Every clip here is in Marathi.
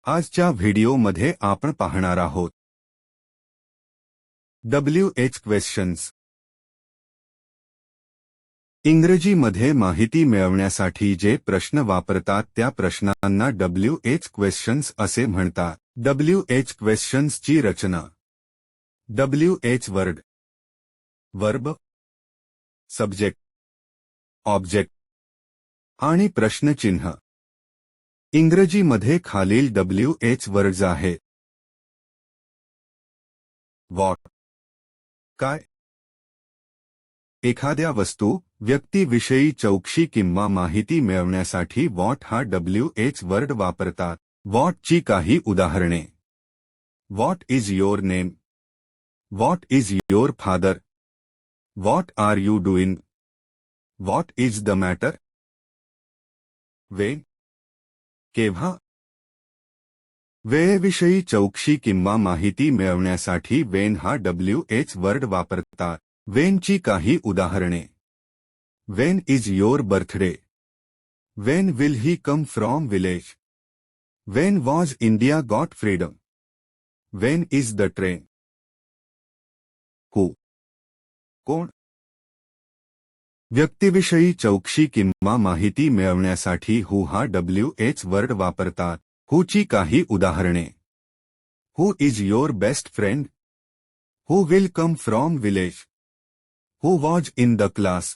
आजच्या व्हिडिओमध्ये आपण पाहणार आहोत WH क्वेश्चन्स. इंग्रजीमध्ये माहिती मिळवण्यासाठी जे प्रश्न वापरतात त्या प्रश्नांना WH क्वेश्चन्स असे म्हणतात. WH क्वेश्चन्सची रचना. WH word, verb, subject, object आणि प्रश्नचिन्ह. इंग्रजीमध्ये खालील WH वर्ड्स आहेत. व्हॉट, काय. एखाद्या वस्तू, व्यक्तीविषयी चौकशी किंवा माहिती मिळवण्यासाठी व्हॉट हा WH वर्ड वापरतात. व्हॉटची काही उदाहरणे. What is your name? What is your father? What are you doing? What is the matter? When, केव्हा. वेळेविषयी चौकशी किंवा माहिती मिळवण्यासाठी व्हेन हा WH वर्ड वापरतात. व्हेनची काही उदाहरणे. When is your birthday? When will he come from village? When was India got freedom? When is the train? Who, कोण. व्यक्तीविषयी चौकशी किंवा माहिती मिळवण्यासाठी हू हा WH वर्ड वापरतात. हूची काही उदाहरणे. Who is your best friend? Who will come from village? Who was in the class?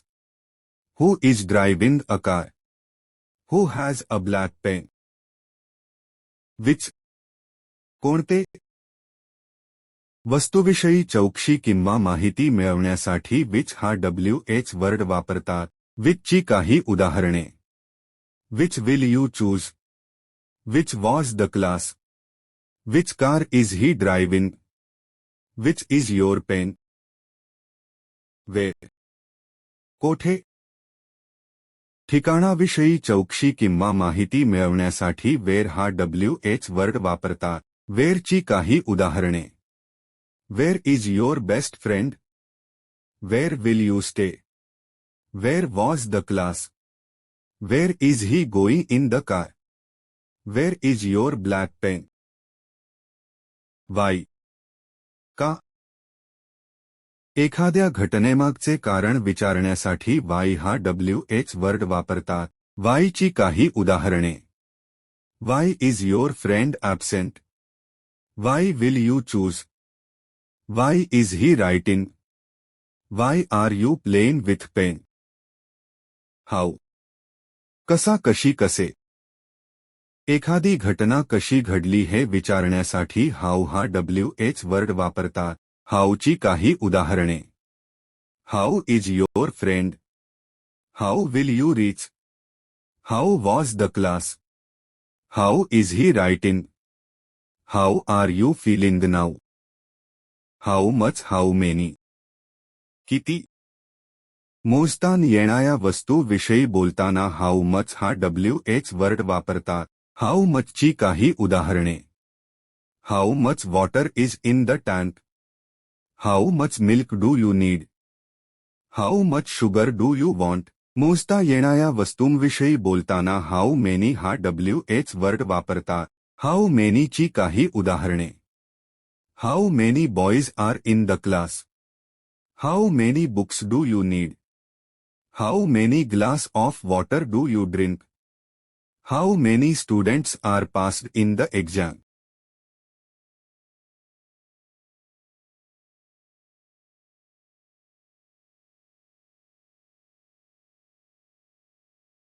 Who is driving a car? Who has a black pen? Which, कोणते. वस्तूविषयी चौकशी किंवा माहिती मिळवण्यासाठी विच हा WH वर्ड वापरतात. विचची काही उदाहरणे. Which will you choose? Which was the class? Which car is he driving? Which is your pen? Where, कोठे. ठिकाणाविषयी चौकशी किंवा माहिती मिळवण्यासाठी वेअर हा WH वर्ड वापरतात. वेअरची काही उदाहरणे. Where is your best friend? Where will you stay? Where was the class? Where is he going in the car? Where is your black pen? Why, का. एखाद्या घटनेमागचे कारण विचारण्यासाठी वाय हा WH वर्ड वापरतात. वायची काही उदाहरणे. Why is your friend absent? Why will you choose? Why is he writing? Why are you playing with pen? How, कसा कशी कसे. एखादी घटना कशी घडली हे विचारण्यासाठी हाऊ हा WH वर्ड वापरतात. हाऊची काही उदाहरणे. How is your friend? How will you reach? How was the class? How is he writing? How are you feeling now? How much, how many, किती. मोजतान येणाऱ्या वस्तूविषयी बोलताना हाऊ मच हा WH वर्ड वापरतात. हाऊ मचची काही उदाहरणे. How much water is in the tank? How much milk do you need? How much sugar do you want? मोजता येणाऱ्या वस्तूंविषयी बोलताना हाऊ मेनी हा WH वर्ड वापरतात. हाऊ मेनीची काही उदाहरणे. How many boys are in the class? How many books do you need? How many glass of water do you drink? How many students are passed in the exam?